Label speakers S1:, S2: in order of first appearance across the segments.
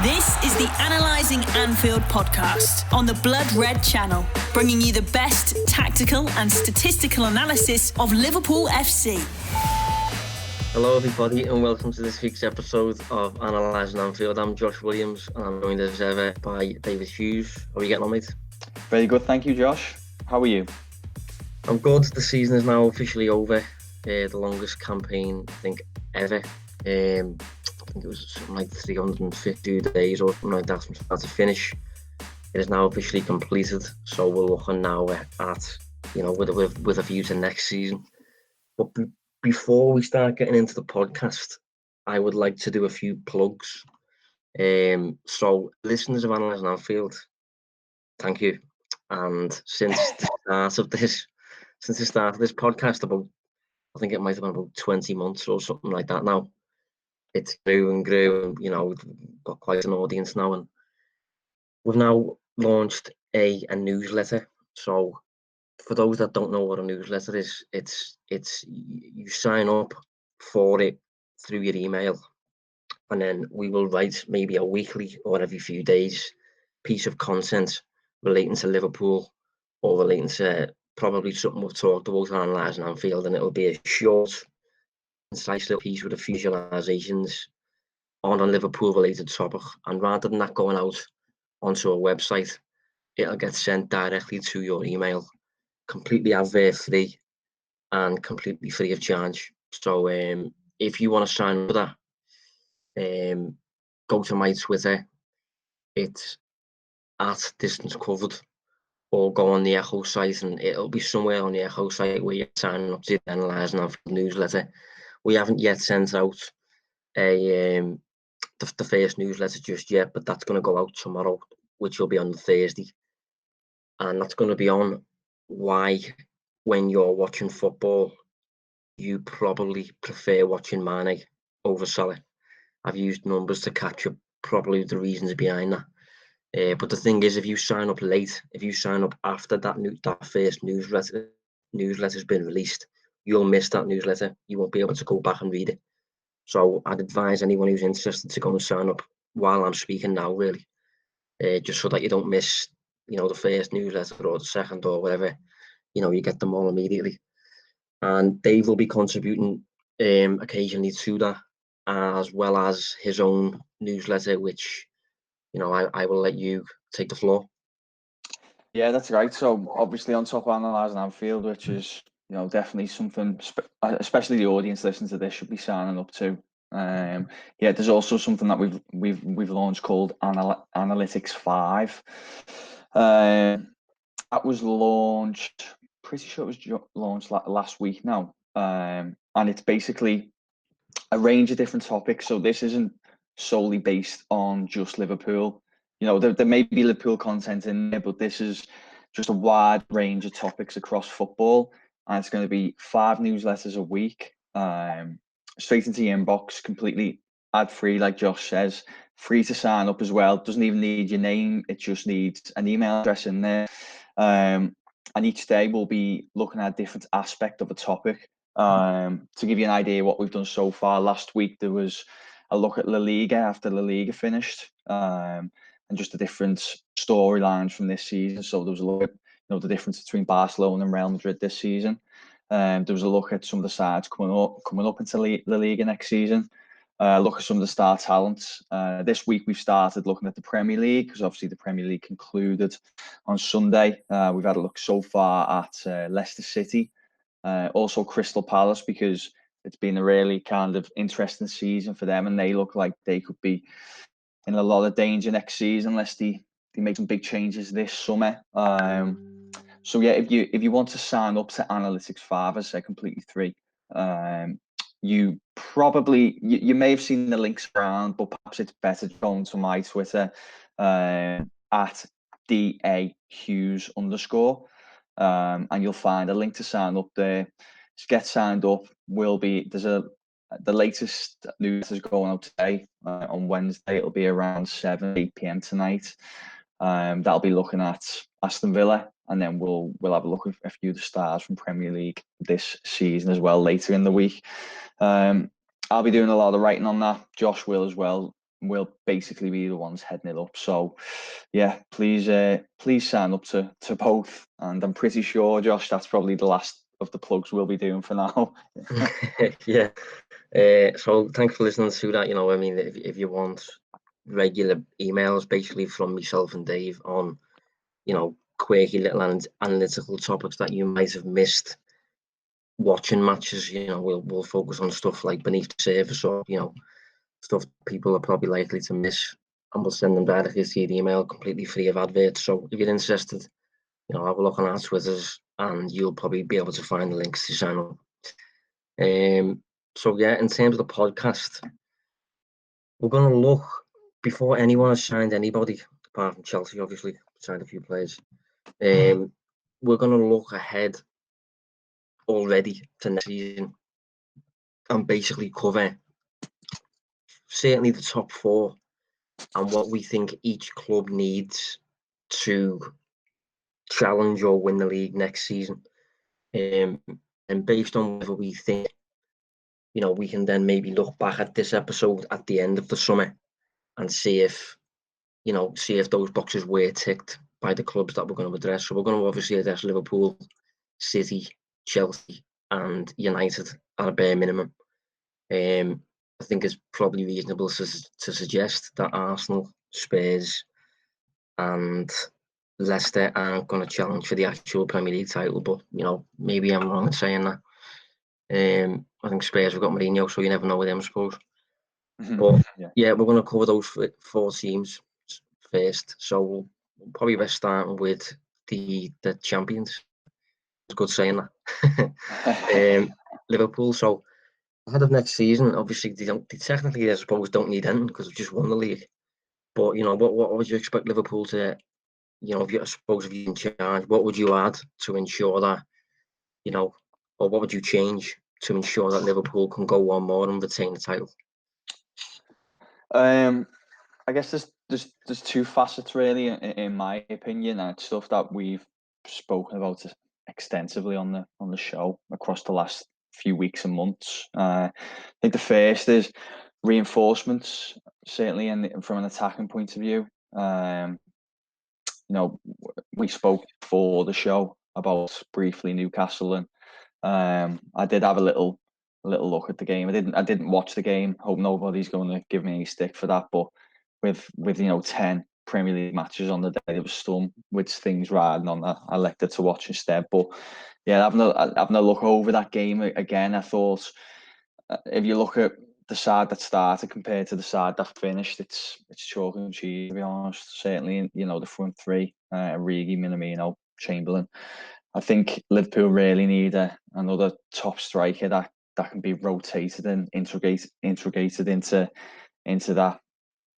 S1: This is the Analysing Anfield podcast on the Blood Red channel, bringing you the best tactical and statistical analysis of Liverpool FC.
S2: Hello everybody and welcome to this week's episode of Analysing Anfield. I'm Josh Williams and I'm joined as ever by David Hughes. How are you getting on, mate?
S3: Very good, thank you, Josh. How are you?
S2: I'm good. The season is now officially over. The longest campaign, I think, ever. I think it was something like 350 days or something like that from start to finish. It is now officially completed, so we're looking now at with a view to next season. But before we start getting into the podcast, I would like to do a few plugs. So listeners of Analysing Anfield, thank you. And since the start of this podcast, I think it might have been about 20 months or something like that now. It grew and we've got quite an audience now, and we've now launched a newsletter. So for those that don't know what a newsletter is, it's you sign up for it through your email, and then we will write maybe a weekly or every few days piece of content relating to Liverpool or relating to probably something we've talked about on Analysing Anfield, and it'll be a short, concise little piece with a few visualizations on a Liverpool related topic. And rather than that going out onto a website, it'll get sent directly to your email, completely advert free and completely free of charge. So if you want to sign up for that, go to my Twitter. It's at Distance Covered, or go on the Echo site, and it'll be somewhere on the Echo site where you're signing up to the Analysing Anfield newsletter. We haven't yet sent out the first newsletter just yet, but that's going to go out tomorrow, which will be on Thursday. And that's going to be on why, when you're watching football, you probably prefer watching Mane over Salah. I've used numbers to capture probably the reasons behind that. But the thing is, if you sign up late, if you sign up after that first newsletter's been released, you'll miss that newsletter. You won't be able to go back and read it. So I'd advise anyone who's interested to go and sign up while I'm speaking now, really, just so that you don't miss, the first newsletter or the second or whatever. You get them all immediately. And Dave will be contributing occasionally to that, as well as his own newsletter, which I will let you take the floor.
S3: Yeah, that's right. So obviously on top of Analysing Anfield, which is definitely something, especially the audience listening to this should be signing up to. There's also something that we've launched called Analytics 5. That was launched. Pretty sure it was launched last week now, and it's basically a range of different topics. So this isn't solely based on just Liverpool. There may be Liverpool content in there, but this is just a wide range of topics across football. And it's going to be 5 newsletters a week, straight into your inbox, completely ad-free, like Josh says, free to sign up as well. Doesn't even need your name. It just needs an email address in there. And each day we'll be looking at a different aspect of a topic. To give you an idea what we've done so far, last week there was a look at La Liga after La Liga finished, and just the different storylines from this season. So there was a look at the difference between Barcelona and Real Madrid this season. There was a look at some of the sides coming up into La Liga next season. Look at some of the star talents. This week we've started looking at the Premier League, because obviously the Premier League concluded on Sunday. We've had a look so far at Leicester City, also Crystal Palace, because it's been a really kind of interesting season for them, and they look like they could be in a lot of danger next season unless they make some big changes this summer. So yeah, if you want to sign up to Analytics 5, as I say, completely free, you probably you may have seen the links around, but perhaps it's better going to my Twitter at DA Hughes _, and you'll find a link to sign up there. To get signed up, the latest news is going out today on Wednesday. It'll be around 8 p.m. tonight. That'll be looking at Aston Villa, and then we'll have a look at a few of the stars from Premier League this season as well later in the week. I'll be doing a lot of writing on that. Josh will as well. we'll basically be the ones heading it up. So, yeah, please sign up to both. And I'm pretty sure, Josh, that's probably the last of the plugs we'll be doing for now.
S2: Yeah. So thanks for listening to that. I mean, if you want regular emails, basically from myself and Dave on, quirky little analytical topics that you might have missed watching matches, we'll focus on stuff like beneath the surface, or stuff people are probably likely to miss, and we'll send them directly to your email, completely free of adverts. So if you're interested, have a look on our Twitters, and you'll probably be able to find the links to sign up. So yeah, in terms of the podcast, we're going to look, before anyone has signed anybody, apart from Chelsea, obviously, signed a few players, we're going to look ahead already to next season and basically cover certainly the top four and what we think each club needs to challenge or win the league next season. And based on whether we think, we can then maybe look back at this episode at the end of the summer and see if those boxes were ticked by the clubs that we're going to address. So we're going to obviously address Liverpool, City, Chelsea, and United at a bare minimum. I think it's probably reasonable to suggest that Arsenal, Spurs, and Leicester aren't going to challenge for the actual Premier League title, but maybe I'm wrong in saying that. I think Spurs have got Mourinho, so you never know with them, I suppose. But yeah, we're going to cover those four teams first. So we'll probably best starting with the champions. It's good saying that. Liverpool. So ahead of next season, obviously they technically, I suppose, don't need anything because they've just won the league. But what would you expect Liverpool to? If you're in charge, what would you add to ensure that, or what would you change to ensure that Liverpool can go one more and retain the title?
S3: I guess there's two facets really, in my opinion, and it's stuff that we've spoken about extensively on the show across the last few weeks and months. I think the first is reinforcements, certainly, from an attacking point of view. We spoke before the show about briefly Newcastle, and I did have a little look at the game. I didn't watch the game. Hope nobody's going to give me any stick for that. But with 10 Premier League matches on the day, there was some with things riding on that I elected to watch instead. But yeah, having a look over that game again, I thought if you look at the side that started compared to the side that finished, it's chalk and cheese, to be honest. Certainly, the front three, Origi, Minamino, Chamberlain. I think Liverpool really need another top striker that can be rotated and integrated into that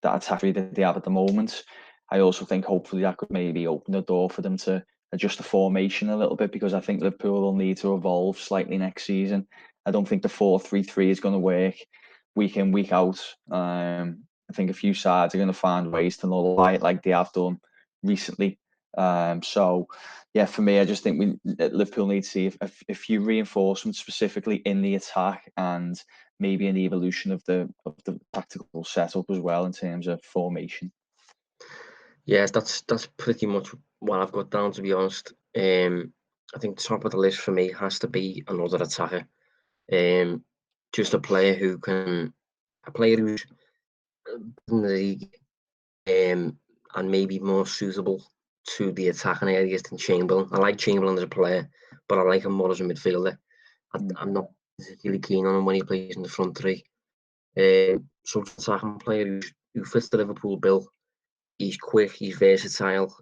S3: attack that they have at the moment. I also think hopefully that could maybe open the door for them to adjust the formation a little bit, because I think Liverpool will need to evolve slightly next season. I don't think the 4-3-3 is going to work week in, week out. I think a few sides are going to find ways to nullify it like they have done recently. So, yeah, for me, I just think Liverpool need to see a few reinforcements specifically in the attack, and maybe an evolution of the tactical setup as well in terms of formation.
S2: Yes, that's pretty much what I've got down, to be honest. I think top of the list for me has to be another attacker. Just a player who's in the league, and maybe more suitable to the attacking areas than Chamberlain. I like Chamberlain as a player, but I like him more as a midfielder. I'm not particularly keen on him when he plays in the front three. So attacking player who fits the Liverpool bill. He's quick, he's versatile,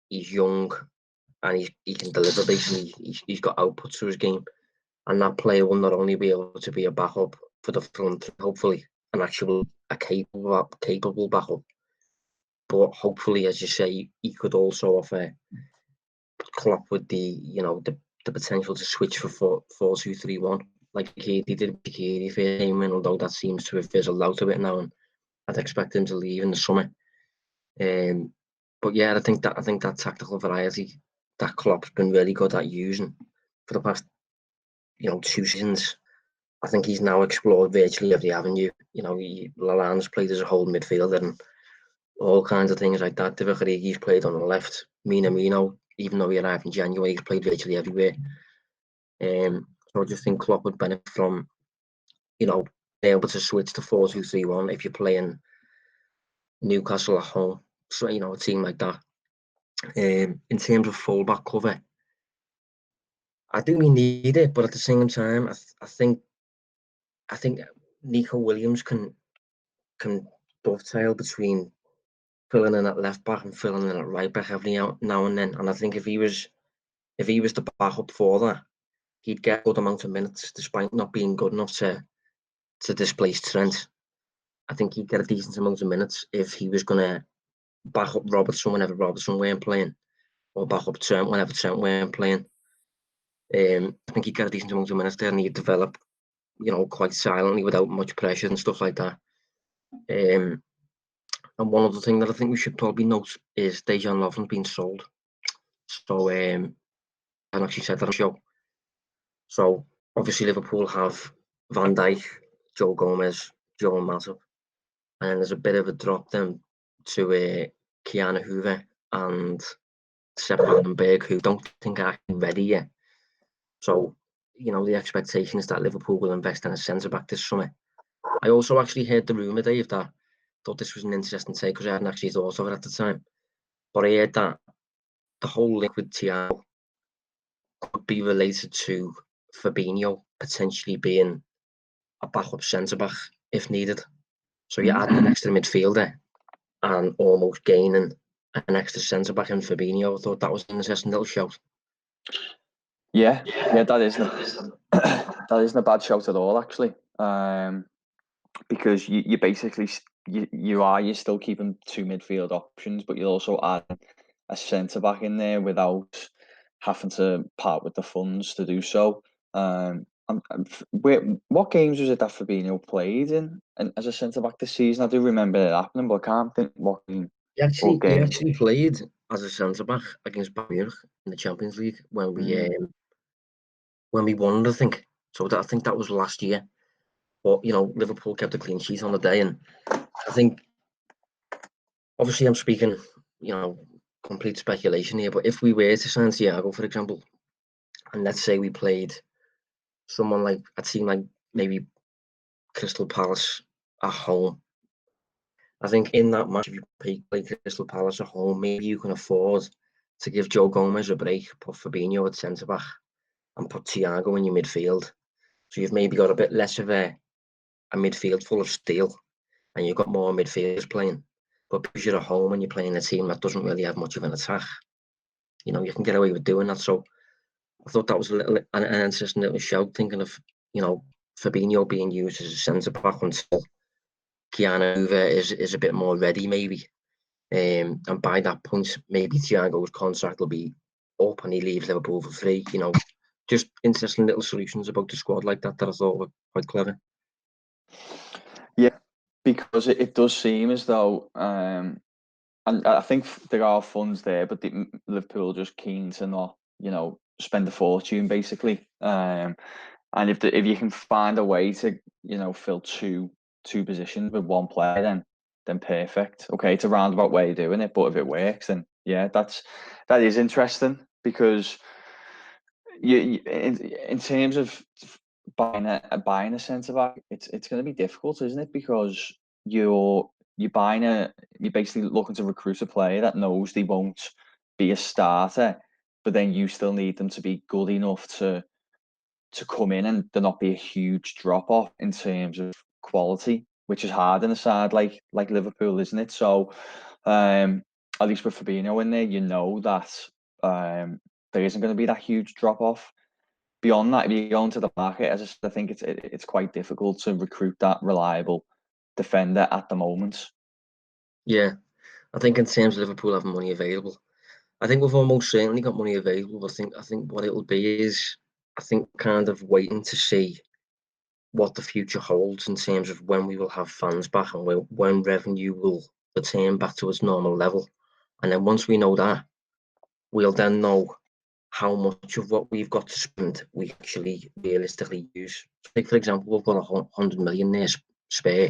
S2: he's young, and he can deliver. Basically, he's got output to his game, and that player will not only be able to be a backup for the front, hopefully, a capable backup, but hopefully, as you say, he could also offer Klopp with the potential to switch for 4-2-3-1, like he did with Shaqiri for him, although that seems to have fizzled out a bit now, and I'd expect him to leave in the summer. But yeah, I think that tactical variety that Klopp's been really good at using for the past 2 seasons I think he's now explored virtually every avenue. You know, Lallana's played as a whole midfielder and all kinds of things like that. Divock Origi's played on the left. Minamino, even though he arrived in January, he's played virtually everywhere. So I just think Klopp would benefit from, you know, being able to switch to 4-2-3-1 if you're playing Newcastle at home. So, you know, a team like that. In terms of fullback cover, I think we need it, but at the same time, I think Nico Williams can dovetail between filling in at left back and filling in at right back every now and then. And I think if he was the backup for that, he'd get a good amount of minutes despite not being good enough to displace Trent. I think he'd get a decent amount of minutes if he was going to back up Robertson whenever Robertson weren't playing, or back up Trent whenever Trent weren't playing. I think he'd get a decent amount of minutes there, and he'd develop, you know, quite silently without much pressure and stuff like that. And one other thing that I think we should probably note is Dejan Lovren's been sold. So I actually said that on the show. So obviously Liverpool have Van Dijk, Joe Gomez, Joe Matip, and there's a bit of a drop then to Keanu Hoover and Sepp Vandenberg, who don't think are ready yet. So, you know, the expectation is that Liverpool will invest in a centre-back this summer. I also actually heard the rumour, Dave, that thought this was an interesting take because I hadn't actually thought of it at the time. But I heard that the whole link with Thiago could be related to Fabinho potentially being a backup centre-back if needed. So you're adding an extra midfielder and almost gaining an extra centre-back in Fabinho. I thought that was an interesting little shout.
S3: Yeah, that isn't a bad shout at all, actually. Because you basically you're still keeping two midfield options, but you'll also add a centre back in there without having to part with the funds to do so. What games was it that Fabinho played in and as a centre back this season? I do remember it happening, but I can't think what game.
S2: He actually played as a centre back against Bayern Munich in the Champions League when we won, I think. So I think that was last year. But, you know, Liverpool kept a clean sheet on the day. And I think, obviously I'm speaking, you know, complete speculation here, but if we were to sign Thiago, for example, and let's say we played someone like a team like maybe Crystal Palace at home, I think in that match, if you play Crystal Palace at home, maybe you can afford to give Joe Gomez a break, put Fabinho at centre-back, and put Thiago in your midfield. So you've maybe got a bit less of a midfield full of steel, and you've got more midfielders playing. But because you're at home and you're playing a team that doesn't really have much of an attack, you know, you can get away with doing that. So I thought that was an interesting little shout, thinking of, you know, Fabinho being used as a centre-back until Keanu Hoover is a bit more ready, maybe. And by that point, maybe Thiago's contract will be up and he leaves Liverpool for free. You know, just interesting little solutions about the squad like that I thought were quite clever.
S3: Yeah, because it does seem as though, and I think there are funds there, but Liverpool are just keen to not, you know, spend a fortune basically. And if you can find a way to, you know, fill two positions with one player, then perfect. Okay, it's a roundabout way of doing it, but if it works, then yeah, that is interesting because you in terms of buying a centre back, it's going to be difficult, isn't it? Because you're basically looking to recruit a player that knows they won't be a starter, but then you still need them to be good enough to come in and there not be a huge drop off in terms of quality, which is hard in a side like Liverpool, isn't it? So at least with Fabinho in there, you know that there isn't going to be that huge drop off. Beyond that, if you go into the market, as I think it's quite difficult to recruit that reliable defender at the moment.
S2: Yeah, I think in terms of Liverpool having money available, I think we've almost certainly got money available. I think what it'll be is, I think, kind of waiting to see what the future holds in terms of when we will have fans back and when revenue will return back to its normal level. And then once we know that, we'll then know how much of what we've got to spend we actually realistically use. Like, for example, we've got 100 million there spare.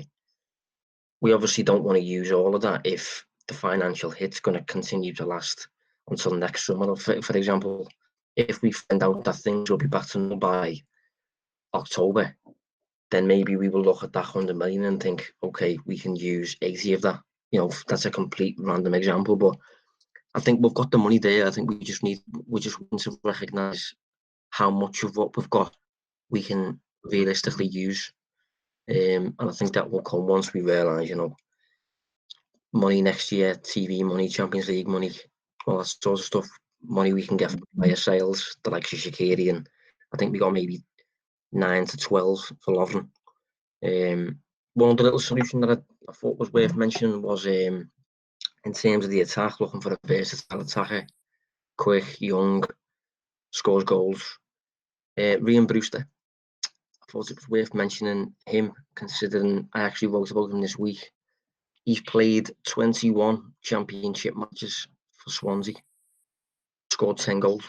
S2: We obviously don't want to use all of that if the financial hit's going to continue to last until next summer. For example, if we find out that things will be back to normal by October, then maybe we will look at that 100 million and think, okay, we can use 80 of that. You know, that's a complete random example, but I think we've got the money there. I think we just need to recognise how much of what we've got we can realistically use. And I think that will come once we realise, you know, money next year, TV money, Champions League money, all that sort of stuff, money we can get from player sales, the likes of Shaqiri, and I think we got maybe 9 to 12 for Lovren. One of the little solution that I thought was worth mentioning was in terms of the attack, looking for a versatile attacker, quick, young, scores goals. Ryan Brewster, I thought it was worth mentioning him, considering I actually wrote about him this week. He's played 21 championship matches for Swansea, scored 10 goals,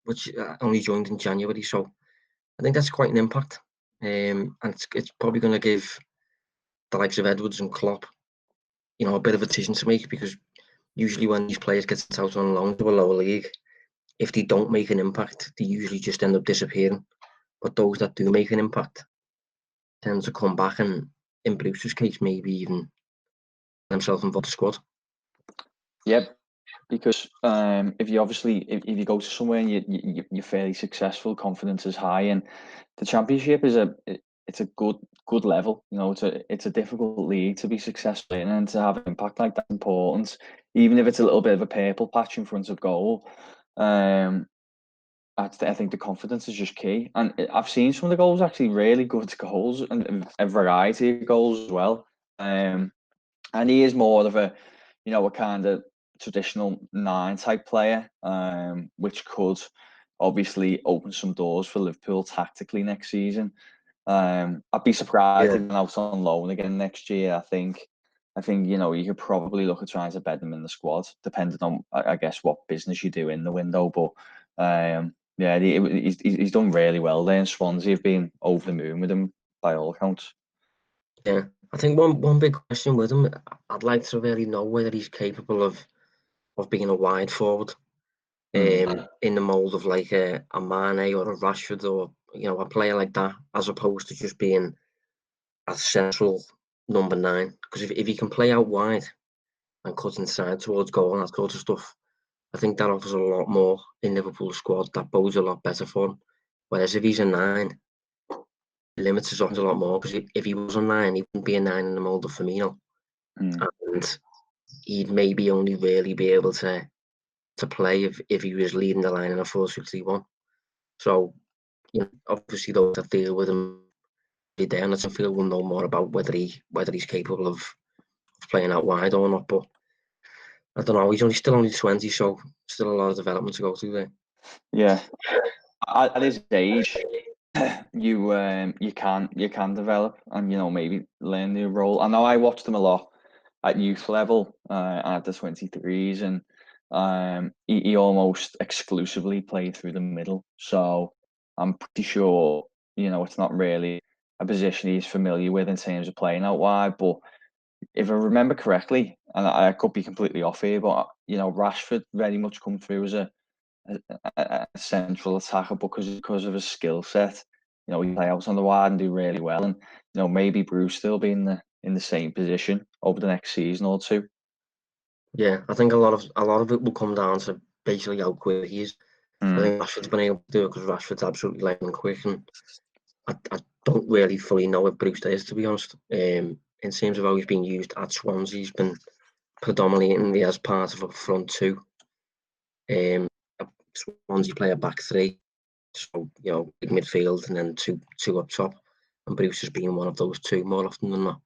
S2: which only joined in January. So I think that's quite an impact. And it's probably going to give the likes of Edwards and Klopp, you know, a bit of a decision to make, because usually when these players get sent out on loan to a lower league, if they don't make an impact, they usually just end up disappearing. But those that do make an impact tend to come back, and in Brewster's case, maybe even themselves involved the squad.
S3: Yep, because if you go to somewhere and you're fairly successful, confidence is high, and the Championship is a good level. You know, it's a difficult league to be successful in, and to have an impact like that is important, even if it's a little bit of a purple patch in front of goal. I think the confidence is just key, and I've seen some of the goals actually really good goals, and a variety of goals as well. And he is more of a kind of traditional 9 type player, which could obviously open some doors for Liverpool tactically next season. I'd be surprised if he's out on loan again next year. I think you could probably look at trying to bed them in the squad, depending on, I guess, what business you do in the window. But he's done really well there, and Swansea have been over the moon with him by all accounts.
S2: Yeah, I think one big question with him, I'd like to really know whether he's capable of being a wide forward, in the mould of like a Mane or a Rashford, or a player like that, as opposed to just being a central number 9. Because if he can play out wide and cut inside towards goal and that sort of stuff, I think that offers a lot more in Liverpool's squad. That bodes a lot better for him. Whereas if he's a 9, it limits his options a lot more, because if he was a 9, he wouldn't be a 9 in the mould of Firmino. And he'd maybe only really be able to play if he was leading the line in a 4-6-1. So, obviously those that deal with him every day on the field will know more about whether he's capable of playing out wide or not. But I don't know. He's still only 20, so still a lot of development to go through there.
S3: Yeah, at his age, you can develop and maybe learn the role. I know I watched him a lot at youth level, at the 23s, and he almost exclusively played through the middle. So I'm pretty sure it's not really a position he's familiar with in terms of playing out wide. But if I remember correctly, and I could be completely off here, but Rashford very much come through as a central attacker because of his skill set. He play out on the wide and do really well, and maybe Brewster will be in the same position over the next season or two.
S2: Yeah, I think a lot of it will come down to basically how quick he is. I think Rashford's been able to do it because Rashford's absolutely lightning quick, and I don't really fully know if Brewster is, to be honest. In terms of how he's been used at Swansea, he's been predominantly as part of a front 2. Swansea play a back 3, so big midfield and then two up top, and Brewster's been one of those 2 more often than not.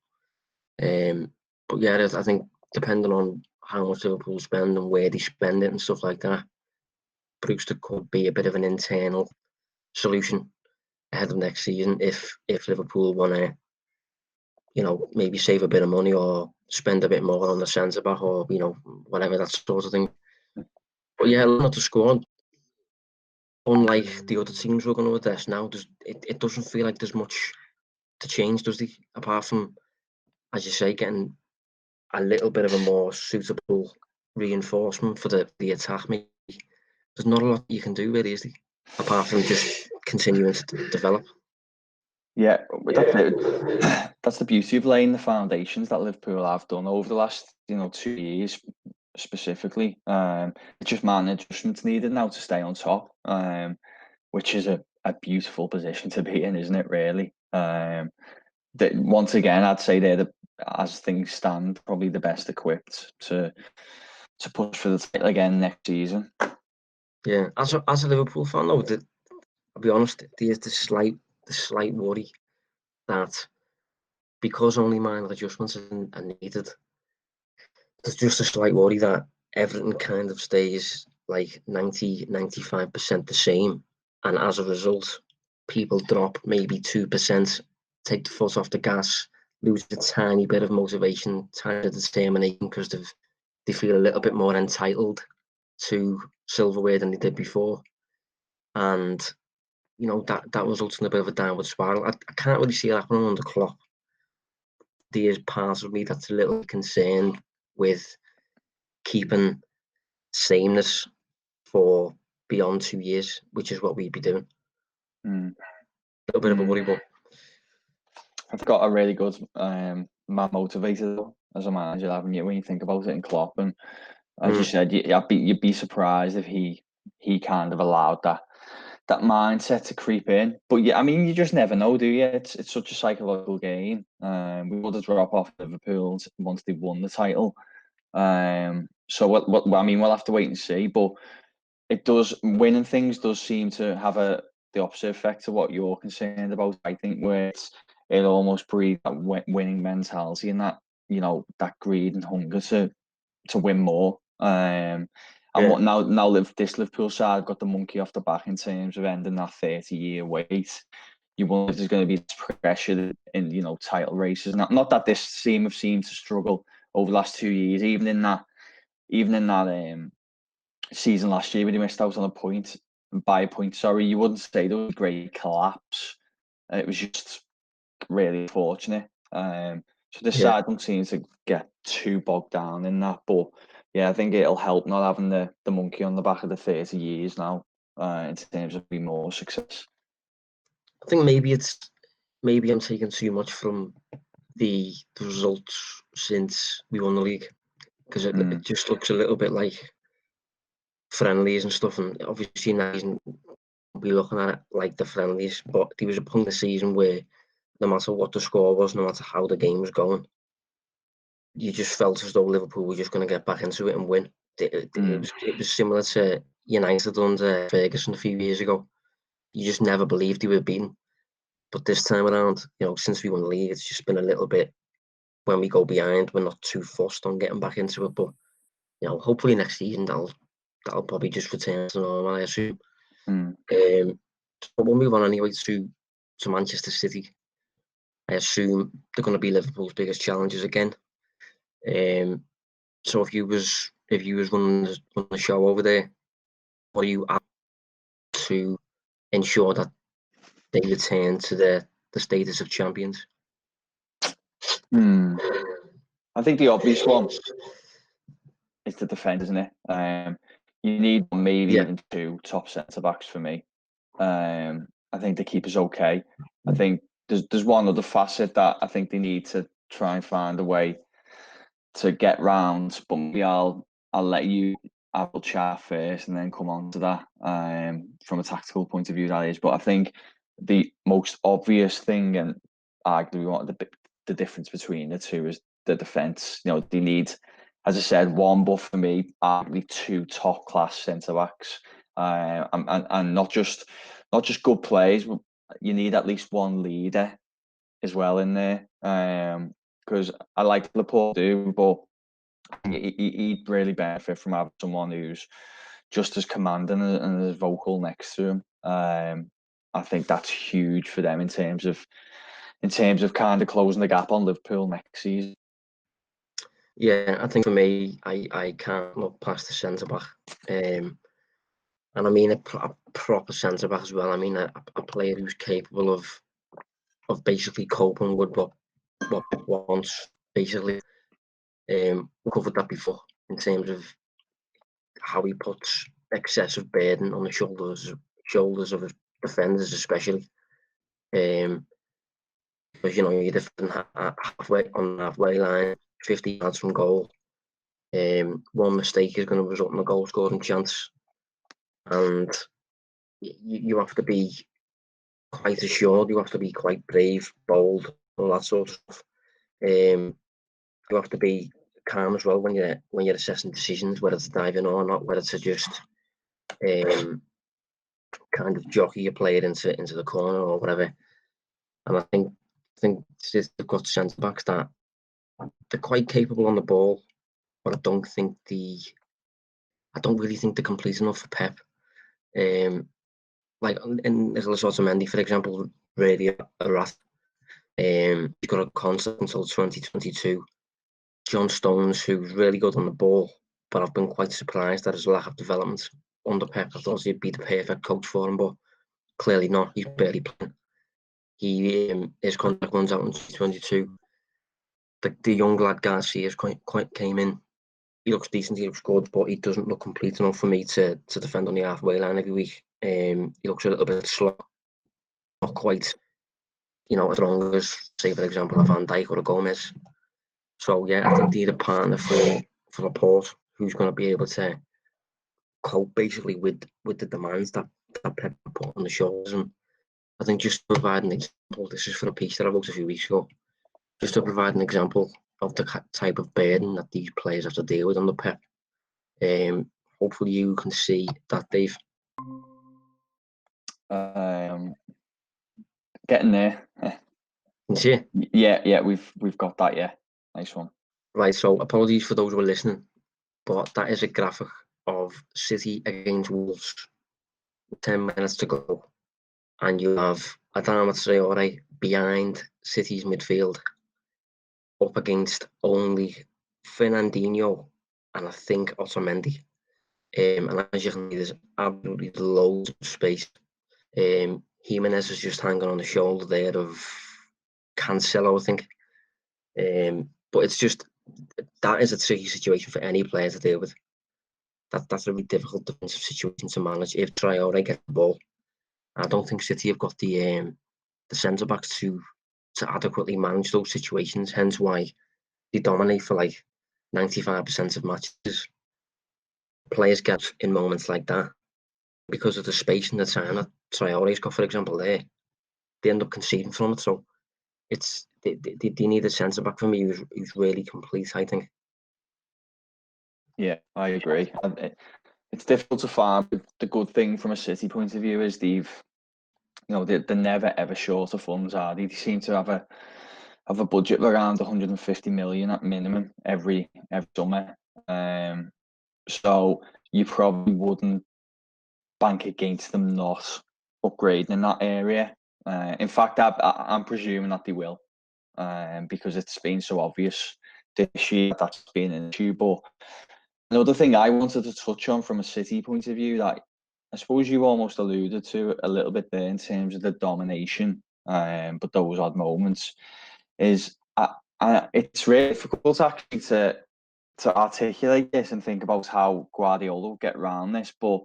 S2: But yeah, I think depending on how much Liverpool spend and where they spend it and stuff like that, Brewster could be a bit of an internal solution ahead of next season if Liverpool want to, maybe save a bit of money or spend a bit more on the centre back, or whatever, that sort of thing. But yeah, not to score. unlike the other teams we're going to address now, it doesn't feel like there's much to change, does it? Apart from, as you say, getting a little bit of a more suitable reinforcement for the attack. Maybe there's not a lot you can do, really, is there? Apart from just continuing to develop.
S3: Yeah, that's the beauty of laying the foundations that Liverpool have done over the last 2 years specifically. It's just minor adjustments needed now to stay on top, which is a beautiful position to be in, isn't it? Really. Once again, I'd say they're as things stand, probably the best equipped to push for the title again next season.
S2: Yeah, as a Liverpool fan, though, I'll be honest, there's the slight worry that because only minor adjustments are needed, there's just a slight worry that everything kind of stays like 95% the same, and as a result, people drop maybe 2%, take the foot off the gas, lose a tiny bit of motivation, tiny bit of determination because they feel a little bit more entitled to silverware than they did before, and that results in a bit of a downward spiral. I can't really see it happening under Klopp. There's part of me that's a little concerned with keeping sameness for beyond 2 years, which is what we'd be doing. A little bit of a worry, but
S3: I've got a really good man motivator as a manager, haven't you? When you think about it, in Klopp, and as you said, you'd be surprised if he kind of allowed that mindset to creep in. But yeah, I mean, you just never know, do you? It's such a psychological game. We would have drop off Liverpool once they've won the title. So what I mean, we'll have to wait and see. But winning things does seem to have the opposite effect of what you're concerned about. I think where it almost breeds that winning mentality and that that greed and hunger to win more. What now this Liverpool side got the monkey off the back in terms of ending that 30-year wait. You wonder if there's going to be pressure in title races. Not that this team have seemed to struggle over the last 2 years, even in that season last year when they missed out on by a point. Sorry, you wouldn't say there was a great collapse. It was just really unfortunate. So this side don't seem to get too bogged down in that, but yeah, I think it'll help not having the monkey on the back of the 30 years now, in terms of being more success.
S2: I think maybe I'm taking too much from the results since we won the league, because it just looks a little bit like friendlies and stuff, and obviously now we'll be looking at it like the friendlies, but there was a point in the season where no matter what the score was, no matter how the game was going, you just felt as though Liverpool were just going to get back into it and win. It was similar to United under Ferguson a few years ago. You just never believed they were beaten. But this time around, since we won the league, it's just been a little bit, when we go behind, we're not too fussed on getting back into it. But hopefully next season that'll probably just return to normal, I assume. But we'll move on anyway to Manchester City. I assume they're going to be Liverpool's biggest challenges again. So if you was running the show over there, what are you at to ensure that they return to the status of champions?
S3: I think the obvious one is the defence, isn't it? You need maybe even 2 top centre backs for me. I think the keeper's okay. I think there's one other facet that I think they need to try and find a way to get round, but maybe I'll let you have a chat first and then come on to that, from a tactical point of view, that is. But I think the most obvious thing, and arguably the difference between the two, is the defence. They need, as I said, one, but for me, arguably 2 top class centre backs, and not just good players. You need at least one leader as well in there, because I like Laporte too, but he'd really benefit from having someone who's just as commanding and as vocal next to him. I think that's huge for them in terms of kind of closing the gap on Liverpool next season.
S2: Yeah, I think for me, I can't look past the centre back. And I mean a proper centre back as well. I mean a player who's capable of basically coping with what Pep wants. Basically, we covered that before in terms of how he puts excessive burden on the shoulders of his defenders, especially. Because you're defending halfway on the halfway line, 50 yards from goal. One mistake is going to result in a goal scoring chance, and you have to be quite assured. You have to be quite brave, bold, all that sort of stuff. You have to be calm as well when you're assessing decisions, whether to dive in or not, whether to just kind of jockey your player into the corner or whatever. And I think they've got centre backs that they're quite capable on the ball, but I don't really think they're complete enough for Pep. Like in Nicolas Otamendi, for example, really a rat. He's got a contract until 2022. John Stones, who's really good on the ball, but I've been quite surprised at his lack of development under Pep. I thought he'd be the perfect coach for him, but clearly not. He's barely playing. His contract runs out in 2022. The young lad Garcia came in. He looks decent, he looks good, but he doesn't look complete enough for me to defend on the halfway line every week. He looks a little bit slow, not quite, as strong as, say, for example, a Van Dijk or a Gomez. So yeah, I think they need a partner for Laporte who's going to be able to cope basically with the demands that Pep put on the shoulders. And I think just to provide an example, this is for a piece that I wrote a few weeks ago, just to provide an example of the type of burden that these players have to deal with under Pep. Hopefully you can see that, Dave.
S3: Getting there.
S2: Can you see it?
S3: Yeah, we've got that. Yeah, nice one.
S2: Right, so apologies for those who are listening, but that is a graphic of City against Wolves, 10 minutes to go, and you have Adama Traore behind City's midfield, up against only Fernandinho and I think Otamendi. And as you can see, there's absolutely loads of space. Jimenez is just hanging on the shoulder there of Cancelo, I think. But it's just, that is a tricky situation for any player to deal with. That's a really difficult defensive situation to manage if Traore gets the ball. I don't think City have got the centre backs to adequately manage those situations. Hence why they dominate for like 95% of matches. Players get in moments like that because of the space and the time that Traore's got, for example, there. They end up conceding from it. So they need a centre back for me who's really complete, I think.
S3: Yeah, I agree. It's difficult to find. The good thing from a City point of view is they're never ever short of funds, are they? They seem to have a budget of around 150 million at minimum every summer. So you probably wouldn't bank against them not upgrading in that area. In fact, I'm presuming that they will, because it's been so obvious this year that's been an issue. But another thing I wanted to touch on from a City point of view, that I suppose you almost alluded to a little bit there in terms of the domination, but those odd moments, is it's really difficult actually to articulate this and think about how Guardiola will get around this, but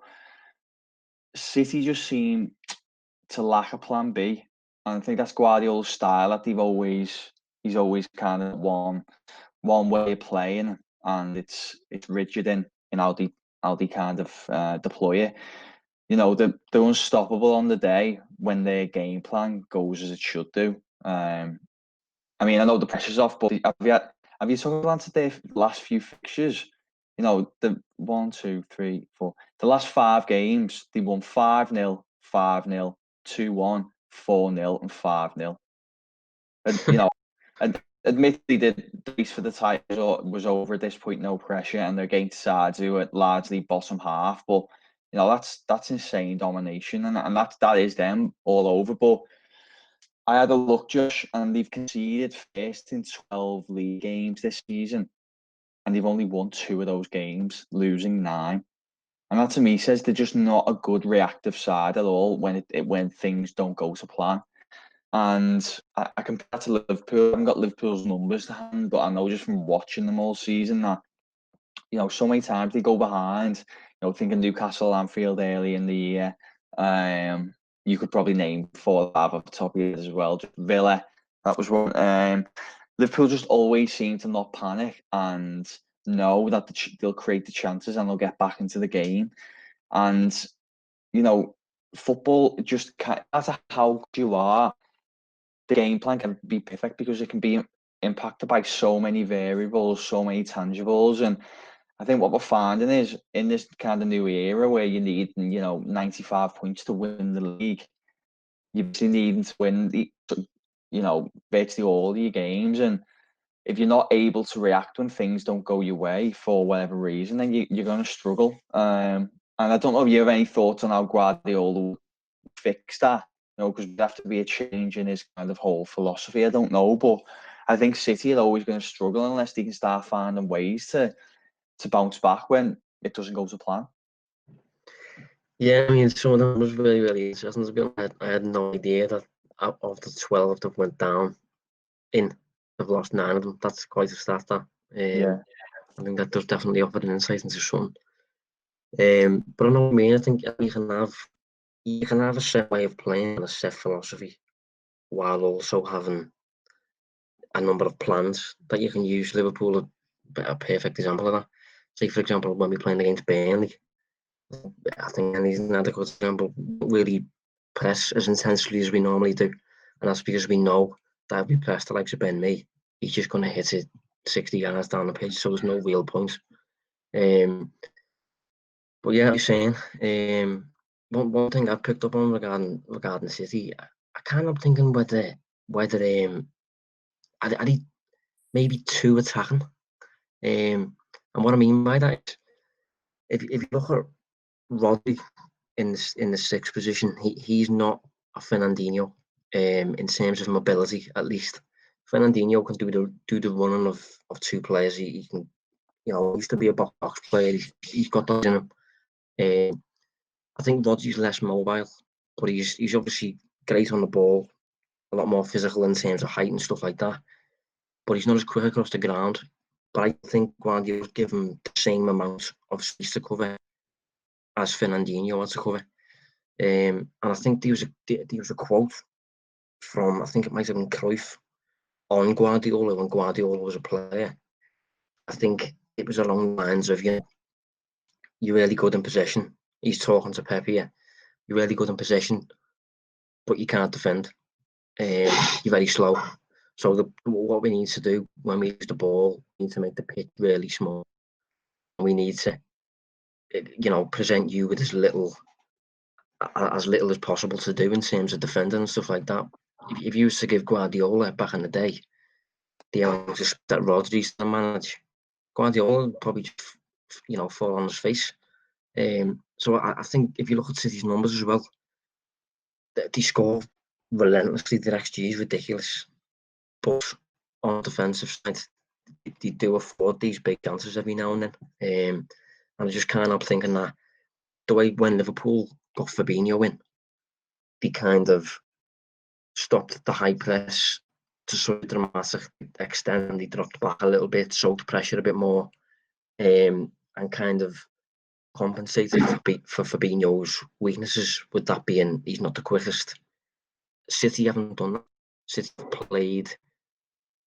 S3: City just seem to lack a plan B, and I think that's Guardiola's style. That he's always kind of one way of playing, and it's rigid in how they kind of deploy it. They're unstoppable on the day when their game plan goes as it should do. I mean, I know the pressure's off, but have you took a glance at their last few fixtures? The 1, 2, 3, 4. The last 5 games, they won 5-0, 5-0, 2-1, 4-0, and 5-0. And and admittedly, the race for the title was over at this point, no pressure, and they're against sides who are largely bottom half. But that's insane domination, and that is them all over. But I had a look, Josh, and they've conceded first in 12 league games this season, and they've only won 2 of those games, losing 9. And that to me says they're just not a good reactive side at all when things don't go to plan. And I compare to Liverpool. I haven't got Liverpool's numbers to hand, but I know just from watching them all season that, so many times they go behind. Thinking Newcastle, Anfield early in the year. You could probably name 4 off the top of it as well. Just Villa, that was one. Liverpool just always seem to not panic and know that they'll create the chances and they'll get back into the game. And football just no matter how good you are, the game plan can be perfect because it can be impacted by so many variables, so many tangibles. And I think what we're finding is in this kind of new era where you need, 95 points to win the league, you're basically needing to win virtually all your games. And if you're not able to react when things don't go your way for whatever reason, then you're going to struggle. And I don't know if you have any thoughts on how Guardiola will fix that. Because there'd have to be a change in his kind of whole philosophy. I don't know, but I think City are always going to struggle unless they can start finding ways to bounce back when it doesn't go to plan.
S2: Yeah, I mean, some of them was really, really interesting. To be honest, I had no idea that of the 12 that went down, they've lost 9 of them. That's quite a stat. That I think that does definitely offer an insight into some. But I know what I mean. I think you can have a set way of playing and a set philosophy, while also having a number of plans that you can use. Liverpool are a perfect example of that. Say, for example, when we played against Burnley, I think, and he's an adequate example, really press as intensely as we normally do. And that's because we know that if we press the likes of Ben Mee, he's just going to hit it 60 yards down the pitch, so there's no real point. But yeah, you're saying, one thing I picked up on regarding City, I kind of thinking whether are they maybe too attacking. And what I mean by that is, if you look at Rodri in the 6th position, he's not a Fernandinho in terms of mobility, at least. Fernandinho can do the running of 2 players. He can, he used to be a box player. He's got that in him. I think Rodri's less mobile, but he's obviously great on the ball, a lot more physical in terms of height and stuff like that. But he's not as quick across the ground. But I think Guardiola's given him the same amount of space to cover as Fernandinho had to cover. And I think there was a quote from, I think it might have been Cruyff, on Guardiola when Guardiola was a player. I think it was along the lines of, you're really good in possession. He's talking to Pep here. You're really good in possession, but you can't defend. You're very slow. So what we need to do when we use the ball, we need to make the pitch really small. We need to, present you with as little as possible to do in terms of defending and stuff like that. If you used to give Guardiola back in the day the amount that Rodri's to manage, Guardiola would probably just, fall on his face. So I think if you look at City's numbers as well, they score relentlessly. Their XG is ridiculous, but on the defensive side, they do afford these big chances every now and then. And I just can't help thinking that the way when Liverpool got Fabinho in, they kind of stopped the high press to such a dramatic extent, and they dropped back a little bit, soaked pressure a bit more, and kind of compensated for Fabinho's weaknesses, with that being he's not the quickest. City haven't done that. City played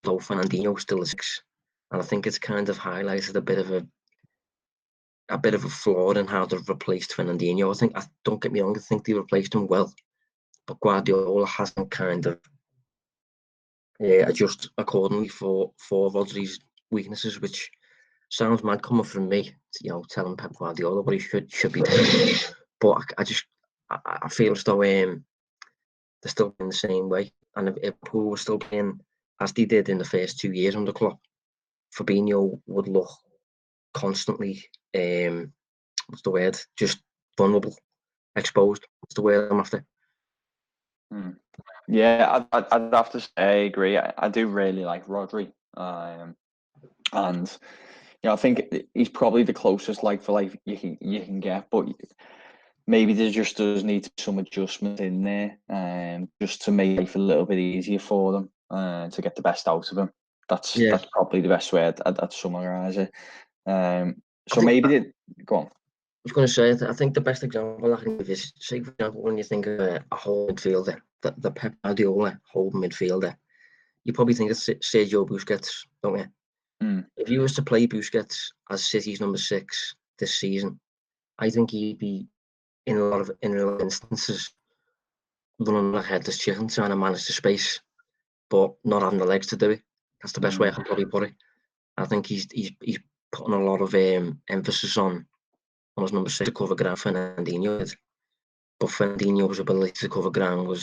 S2: low Fernandinho still 6, and I think it's kind of highlighted a bit of a flaw in how they've replaced Fernandinho. Don't get me wrong, I think they replaced him well, but Guardiola hasn't kind of adjust accordingly for Rodri's weaknesses, which sounds mad coming from me, telling Pep Guardiola what he should be doing. But I feel as though they're still playing the same way, and if Liverpool were still playing as they did in the first 2 years under Klopp, Fabinho would look constantly, what's the word? Just vulnerable, exposed. What's the word I'm after?
S3: Yeah, I'd have to say I agree. I do really like Rodri, and Yeah, I think he's probably the closest like for like you can get, but maybe there just does need some adjustment in there, just to make life a little bit easier for them, to get the best out of him. That's probably the best way I'd summarise it. So maybe go on.
S2: I was going to say, I think the best example I can give is, say, for example, when you think of a whole midfielder, the Pep Guardiola whole midfielder, you probably think of Sergio Busquets, don't you? If you was to play Busquets as City's number 6 this season, I think he'd be, in a lot of instances, running like headless chicken, trying to manage the space, but not having the legs to do it. That's the best way I can probably put it. I think he's putting a lot of emphasis on his number 6 to cover ground Fernandinho did. But Fernandinho's ability to cover ground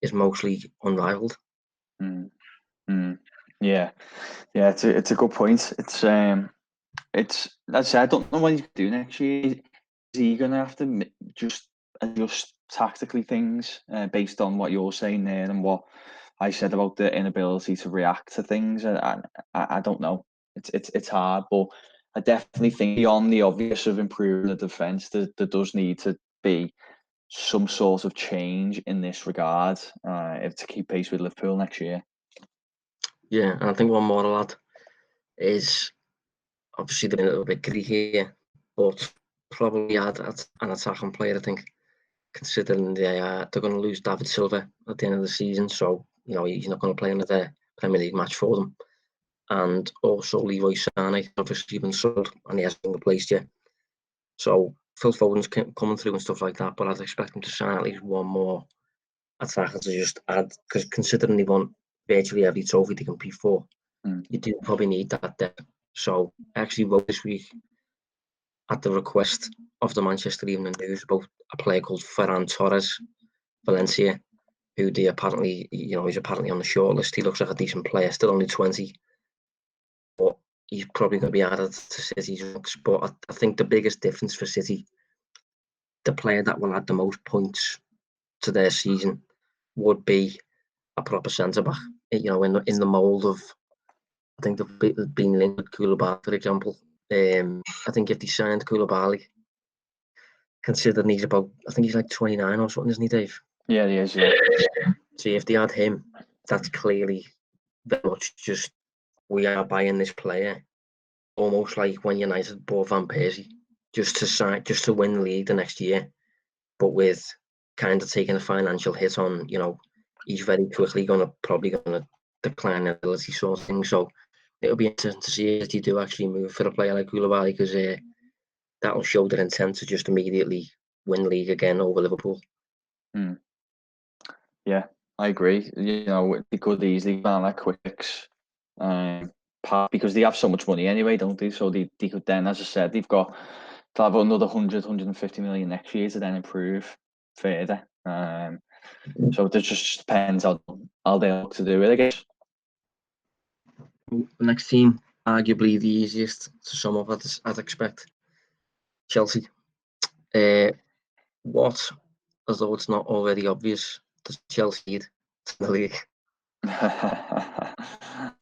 S2: is mostly unrivaled.
S3: Yeah, it's a good point. It's as I say, I don't know what he's going to do next year. Is he going to have to just adjust tactically things based on what you're saying there and what I said about the inability to react to things? I don't know. It's hard, but I definitely think beyond the obvious of improving the defence, there does need to be some sort of change in this regard if to keep pace with Liverpool next year.
S2: Yeah, and I think one more I'll add is, obviously they're a little bit greedy here, but probably add an attacking player, I think, considering they're going to lose David Silva at the end of the season, so he's not going to play another Premier League match for them. And also Leroy Sané, obviously been sold and he hasn't been replaced yet. So Phil Foden's coming through and stuff like that, but I'd expect him to sign at least one more attacker to just add, because considering they want virtually every trophy to compete for, you do probably need that depth. So I actually wrote this week at the request of the Manchester Evening News about a player called Ferran Torres, Valencia, who they apparently, he's apparently on the shortlist. He looks like a decent player, still only 20, but he's probably going to be added to City's ranks. But I think the biggest difference for City, the player that will add the most points to their season, would be a proper centre-back, in the mould of, I think they've been linked with Koulibaly, for example. I think if they signed Koulibaly, considering he's about, I think he's like 29 or something, isn't he, Dave?
S3: Yeah, he is, yeah.
S2: So if they had him, that's clearly very much just, we are buying this player, almost like when United bought Van Persie, just to win the league the next year, but with kind of taking a financial hit on, he's very quickly probably going to decline ability sort of thing. So it'll be interesting to see if they do actually move for a player like Koulibaly, because that'll show their intent to just immediately win league again over Liverpool.
S3: Yeah, I agree. They could easily ban that quick fix, because they have so much money anyway, don't they? So they could then, as I said, they'll have another 150 million next year to then improve further. So it just depends how they look to do it, I guess.
S2: The next team, arguably the easiest to sum up, I'd expect, Chelsea. What, as though it's not already obvious, does Chelsea need to the league?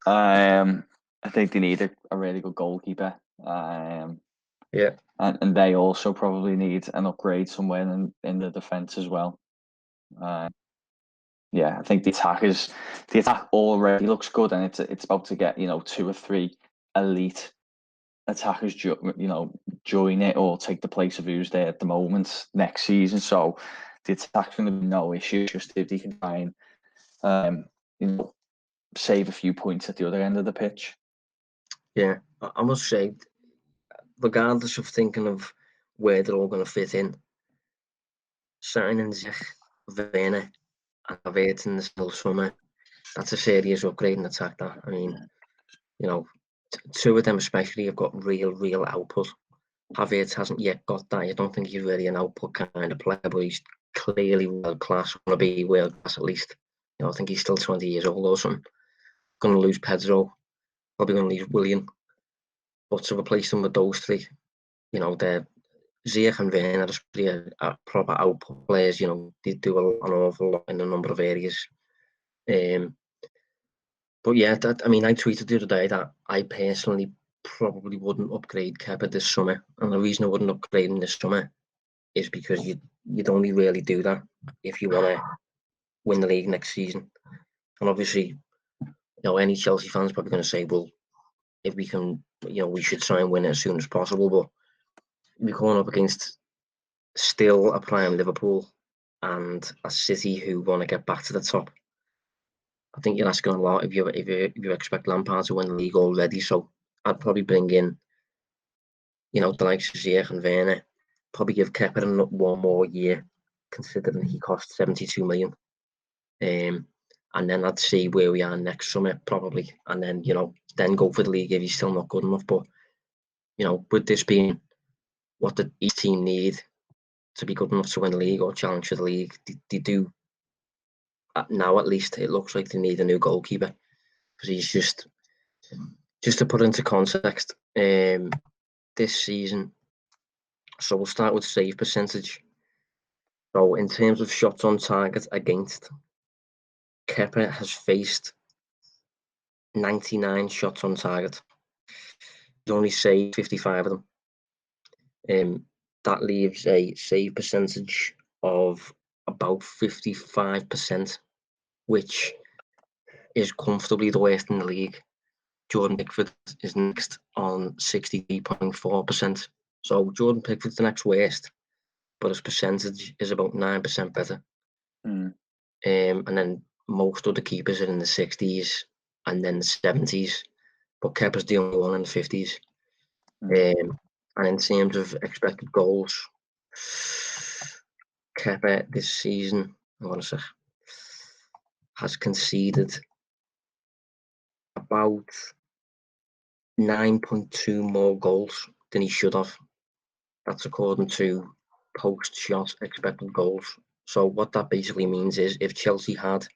S3: I think they need a really good goalkeeper.
S2: Yeah.
S3: And they also probably need an upgrade somewhere in the defence as well. Yeah, I think the attack already looks good, and it's about to get 2 or 3 elite attackers join it or take the place of who's there at the moment next season. So the attack's going to be no issue, just if they can try and save a few points at the other end of the pitch.
S2: Yeah, I must say, regardless of thinking of where they're all going to fit in, signing Ziyech, Werner, and Havertz in the summer, that's a serious upgrade in attack. That, I mean, two of them especially have got real output. Havertz hasn't yet got that. I don't think he's really an output kind of player, but he's clearly world class. Want to be world class at least. I think he's still 20 years old or something. Going to lose Pedro, probably going to lose William, but to replace them with those three, they're Ziyech and Werner are proper output players. They do an awful lot in a number of areas. But yeah, I tweeted the other day that I personally probably wouldn't upgrade Kepa this summer. And the reason I wouldn't upgrade him this summer is because you'd only really do that if you want to win the league next season. And obviously, any Chelsea fans probably going to say, well, if we can, we should try and win it as soon as possible. But we're going up against still a prime Liverpool and a City who want to get back to the top. I think you're asking a lot if you expect Lampard to win the league already. So I'd probably bring in, the likes of Ziyech and Werner. Probably give Kepa one more year, considering he cost 72 million. And then I'd see where we are next summer, probably. And then, then go for the league if he's still not good enough. But, with this being what each team need to be good enough to win the league or challenge for the league, they do, now at least, it looks like they need a new goalkeeper. Because he's just to put into context, this season, so we'll start with save percentage. So in terms of shots on target against, Kepa has faced 99 shots on target. He's only saved 55 of them. That leaves a save percentage of about 55%, which is comfortably the worst in the league. Jordan Pickford is next on 63.4%. So Jordan Pickford's the next worst, but his percentage is about 9% better. And then most other keepers are in the 60s and then the 70s, but Kepa's the only one in the 50s. And in terms of expected goals, Kepa this season, has conceded about 9.2 more goals than he should have. That's according to post-shot expected goals. So what that basically means is if Chelsea had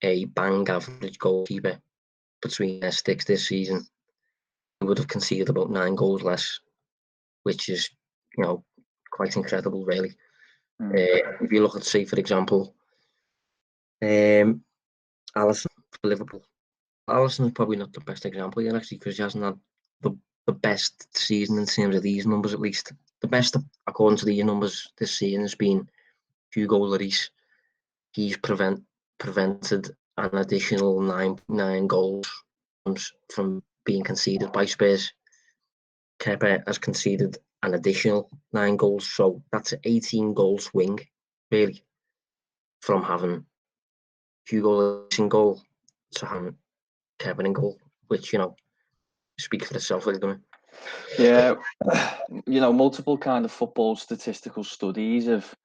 S2: a bang average goalkeeper between their sticks this season, they would have conceded about 9 goals less, which is, quite incredible, really. If you look at, say, for example, Alisson for Liverpool. Alisson is probably not the best example yet, actually, because he hasn't had the best season in terms of these numbers, at least. The best, according to these numbers this season, has been Hugo Lloris. He's prevented an additional nine goals from being conceded by Spurs. Kepa has conceded an additional 9 goals, so that's an 18 goal swing, really, from having Hugo Lloris in goal to having Kepa in goal, which, speaks for itself, really, doesn't it?
S3: Yeah, multiple kind of football statistical studies have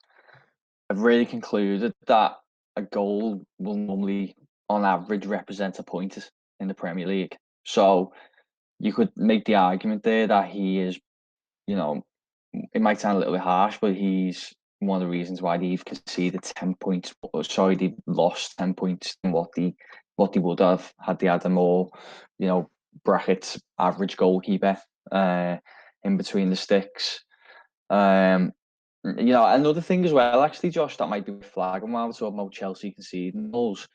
S3: really concluded that a goal will normally, on average, represent a point in the Premier League. So you could make the argument there that he is, it might sound a little bit harsh, but he's one of the reasons why they've conceded 10 points. Sorry, they've lost 10 points than what they would have had they had a more, brackets average goalkeeper in between the sticks. Another thing as well, actually, Josh, that might be flagging while we're talking about Chelsea conceding goals.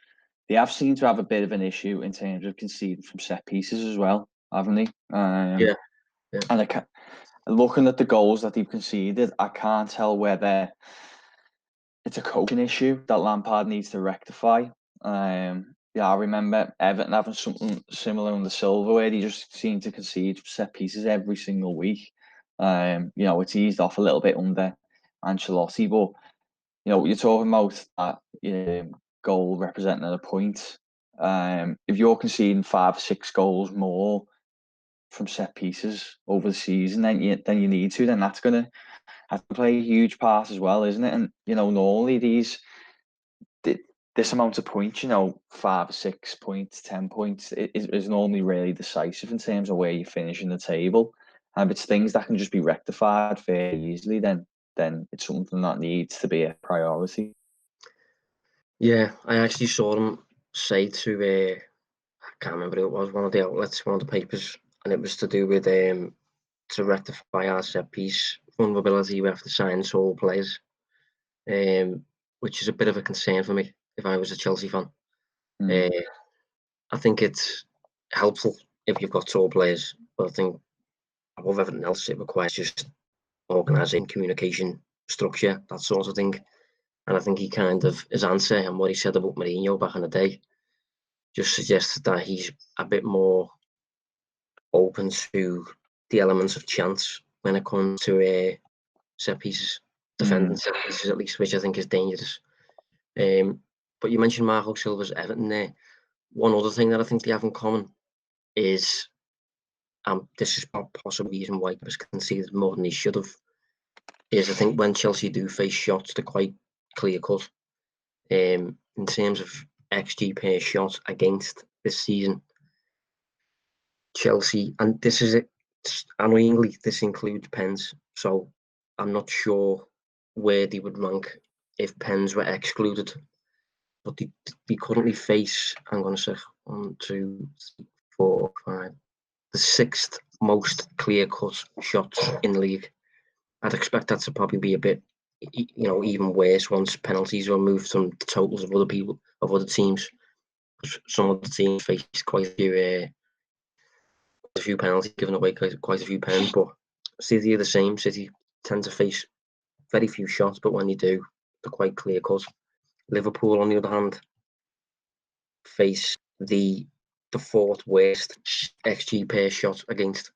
S3: They have seemed to have a bit of an issue in terms of conceding from set pieces as well, haven't they?
S2: Yeah.
S3: And looking at the goals that they've conceded, I can't tell whether it's a coaching issue that Lampard needs to rectify. I remember Everton having something similar on the Silva, where they just seem to concede set pieces every single week. It's eased off a little bit under Ancelotti, but you're talking about that goal representing a point. If you're conceding 5 or 6 goals more from set pieces over the season, then you need to, then that's going to have to play a huge part as well, isn't it? And normally this amount of points, 5 or 6 points, 10 points, is normally really decisive in terms of where you finish in the table. And if it's things that can just be rectified very easily, then it's something that needs to be a priority.
S2: Yeah, I actually saw him say to, I can't remember who it was, one of the outlets, one of the papers, and it was to do with to rectify our set piece vulnerability. We have to sign sole players, which is a bit of a concern for me if I was a Chelsea fan. I think it's helpful if you've got sole players But I think above everything else, it requires just organising, communication, structure, that sort of thing. And I think he kind of, his answer and what he said about Mourinho back in the day just suggested that he's a bit more open to the elements of chance when it comes to set pieces, defending set pieces at least, which I think is dangerous. But you mentioned Marco Silva's Everton there. One other thing that I think they have in common is, this is possibly the reason why he was conceded more than he should have, is I think when Chelsea do face shots, they're quite clear cut. In terms of XG per shot against this season, Chelsea, and this is it, annoyingly, this includes pens, so I'm not sure where they would rank if pens were excluded. But they currently face, I'm going to say, 1, 2, 3, 4, 5, the 6th most clear-cut shots in the league. I'd expect that to probably be a bit, even worse once penalties are removed from the totals of other teams. Some of the teams face quite a few penalties, giving away quite a few pens. But City are the same. City tend to face very few shots, but when they do, they're quite clear-cut. Liverpool, on the other hand, face the 4th worst XG per shot against,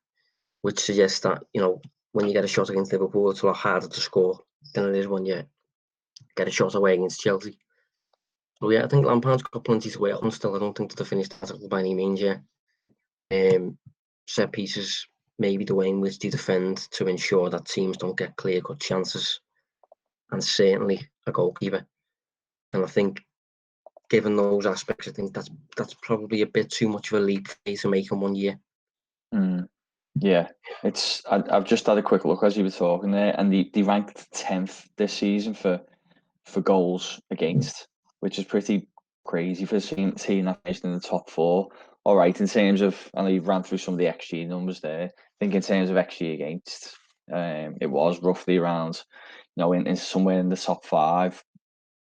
S2: which suggests that, when you get a shot against Liverpool, it's a lot harder to score than it is when you get a shot away against Chelsea. So yeah, I think Lampard's got plenty to work on still. I don't think that they're finished by any means yet. Set pieces, maybe the way in which they defend to ensure that teams don't get clear-cut chances, and certainly a goalkeeper. And I think, given those aspects, I think that's probably a bit too much of a leap for me to make in 1 year.
S3: Yeah, I've just had a quick look as you were talking there, and they ranked 10th this season for goals against, which is pretty crazy for a team that finished in the top 4. All right, in terms of, I know you've ran through some of the XG numbers there. I think in terms of XG against, it was roughly around, in somewhere in the top 5,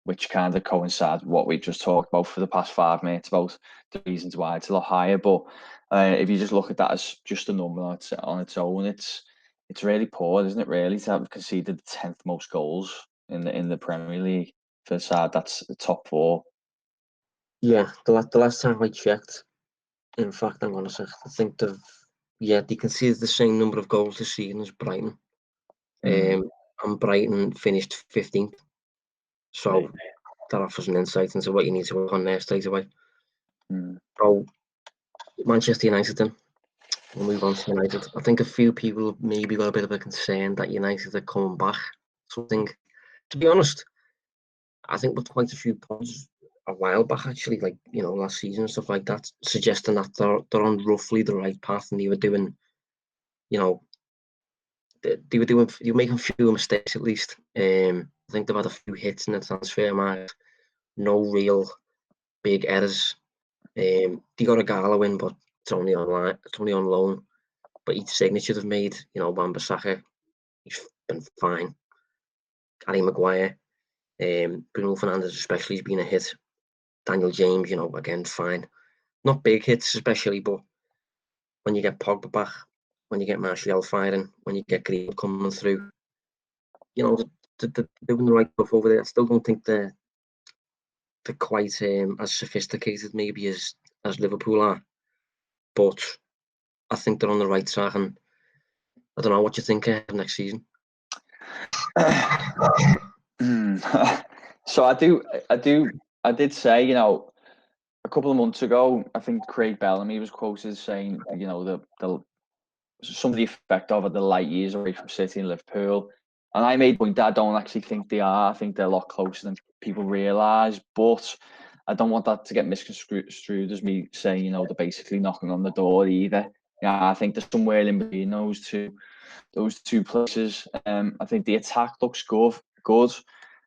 S3: which kind of coincides with what we just talked about for the past 5 minutes about the reasons why it's a lot higher. But if you just look at that as just a number on its own, it's really poor, isn't it? Really, to have conceded the 10th most goals in the Premier League for a side that's the top 4.
S2: Yeah, the last time I checked, in fact, I'm going to say, I think they conceded the same number of goals this season as Brighton. And Brighton finished 15th. So that offers an insight into what you need to work on there straight away. So Manchester United then. We'll move on to United. I think a few people have maybe got a bit of a concern that United are coming back. Something, to be honest, I think with quite a few points a while back, actually, like, last season and stuff like that, suggesting that they're on roughly the right path, and they were doing, they were making fewer mistakes at least. I think they've had a few hits in the transfer market, no real big errors. They got a Gala win, but it's only on loan. But each signature they've made, Wan-Bissaka, he's been fine. Harry Maguire, Bruno Fernandes especially has been a hit. Daniel James, again, fine. Not big hits especially, but when you get Pogba back, when you get Martial firing, when you get Green coming through, they're doing the right stuff over there. I still don't think they're quite as sophisticated maybe as Liverpool are, but I think they're on the right track, and I don't know what you think of next season.
S3: So I did say, a couple of months ago, I think Craig Bellamy was quoted saying, some of the effect of it, the light years away from City and Liverpool. And I made the point that I don't actually think they are. I think they're a lot closer than people realise. But I don't want that to get misconstrued as me saying, they're basically knocking on the door either. Yeah, I think there's somewhere in between those two places. I think the attack looks good.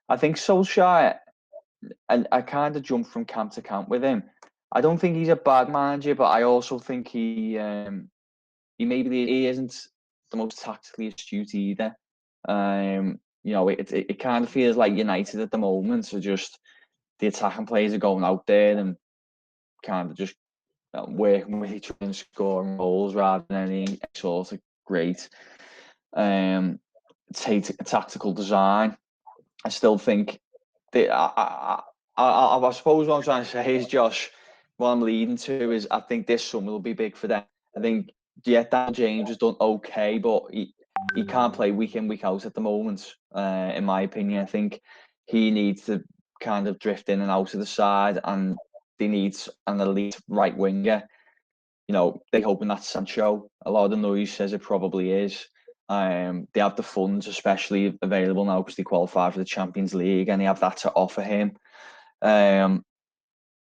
S3: I think Solskjaer, and I kind of jump from camp to camp with him. I don't think he's a bad manager, but I also think he isn't the most tactically astute either. It kind of feels like United at the moment. So just the attacking players are going out there and kind of just working with each other and scoring goals rather than any sort of great tactical design. I still think that I suppose what I'm trying to say is, Josh, what I'm leading to is I think this summer will be big for them. I think, yeah, Dan James has done okay, but he can't play week in, week out at the moment, in my opinion. I think he needs to kind of drift in and out of the side, and they need an elite right winger. You know, they're hoping that's Sancho. A lot of the noise says it probably is. They have the funds, especially available now because they qualify for the Champions League, and they have that to offer him. And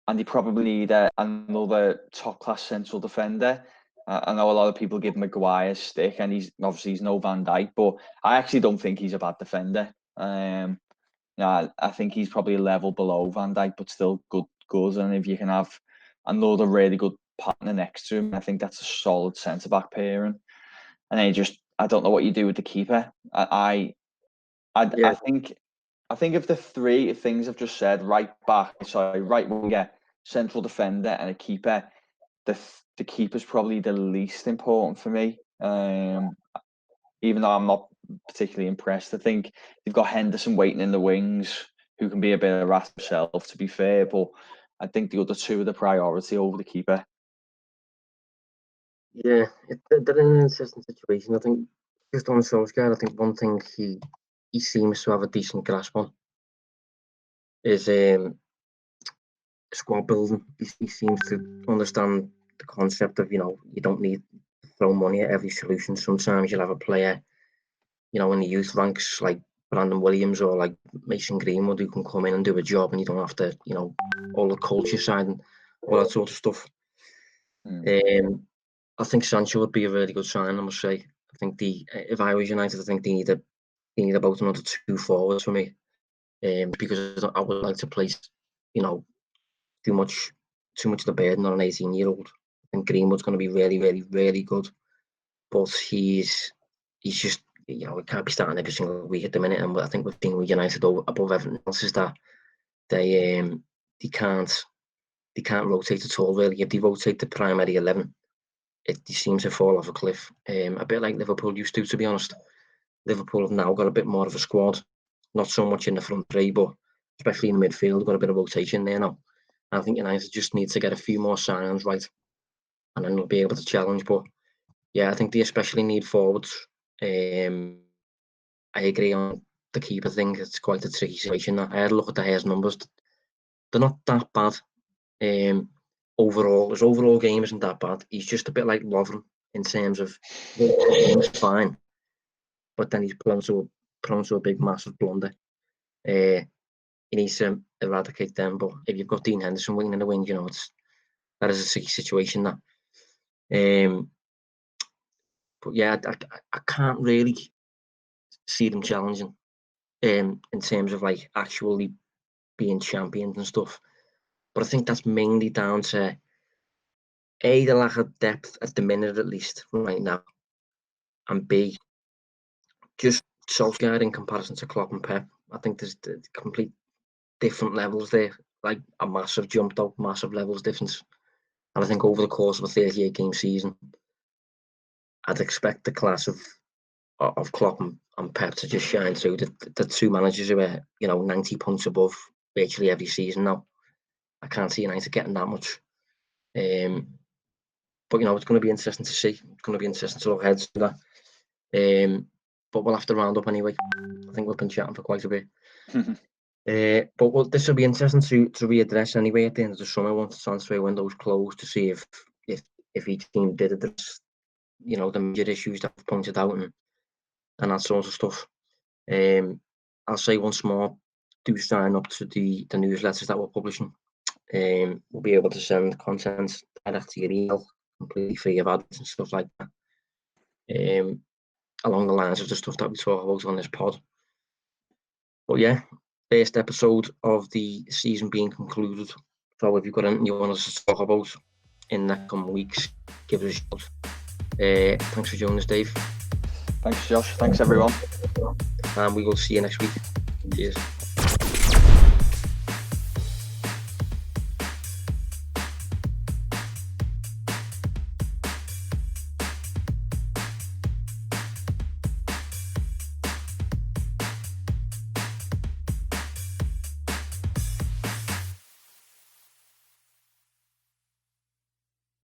S3: they probably need another top-class central defender. I know a lot of people give Maguire stick, and he's no Van Dijk, but I actually don't think he's a bad defender. I think he's probably a level below Van Dijk, but still good. And if you can have another really good partner next to him, I think that's a solid centre-back pairing. And then I don't know what you do with the keeper. I think of the three things I've just said: right winger, central defender, and a keeper. The keeper's probably the least important for me. Even though I'm not particularly impressed, I think they've got Henderson waiting in the wings, who can be a bit of a rat himself, to be fair. But I think the other two are the priority over the keeper.
S2: Yeah, they're in an interesting situation. I think just on Solskjaer, I think one thing he seems to have a decent grasp on is squad building. He seems to understand the concept of, you don't need to throw money at every solution. Sometimes you'll have a player, in the youth ranks like Brandon Williams or like Mason Greenwood who can come in and do a job, and you don't have to, all the culture side and all that sort of stuff. I think Sancho would be a really good sign, I must say. I think if I was United, I think they need about another 2 forwards for me, because I would like to place, too much of the burden on an 18-year-old. I think Greenwood's going to be really, really, really good, but he's just, it can't be starting every single week at the minute. And I think we've seen with United above everything else is that they can't rotate at all, really. If they rotate the primary 11, it seems to fall off a cliff. A bit like Liverpool used to be honest. Liverpool have now got a bit more of a squad, not so much in the front three, but especially in the midfield, got a bit of rotation there now. I think United just need to get a few more signings right, and then they'll be able to challenge. But yeah, I think they especially need forwards. I agree on the keeper thing. It's quite a tricky situation. I had a look at the Hare's numbers. They're not that bad. Overall, his overall game isn't that bad. He's just a bit like Lovren in terms of game's fine, but then he's prone to a big, massive blunder. He needs to eradicate them. But if you've got Dean Henderson waiting in the wing, that is a tricky situation. But yeah, I can't really see them challenging in terms of like actually being champions and stuff. But I think that's mainly down to A, the lack of depth at the minute, at least right now, and B, just Solskjaer in comparison to Klopp and Pep. I think there's complete different levels there, like a massive levels difference. And I think over the course of a 38 game season, I'd expect the class of Klopp and Pep to just shine through. The two managers who are 90 points above virtually every season now. I can't see United getting that much. But it's going to be interesting to see. It's going to be interesting to look ahead to that. But we'll have to round up anyway. I think we've been chatting for quite a bit. But this will be interesting to readdress anyway at the end of the summer once the transfer window's closed, to see if each team did address the major issues that I've pointed out and that sort of stuff. I'll say once more, do sign up to the newsletters that we're publishing. We'll be able to send content direct to your email, completely free of ads and stuff like that. Along the lines of the stuff that we talk about on this pod. But yeah, first episode of the season being concluded. So if you've got anything you want us to talk about in the coming weeks, give us a shout. Thanks for joining us, Dave.
S3: Thanks, Josh. Thanks, everyone.
S2: And we will see you next week. Cheers.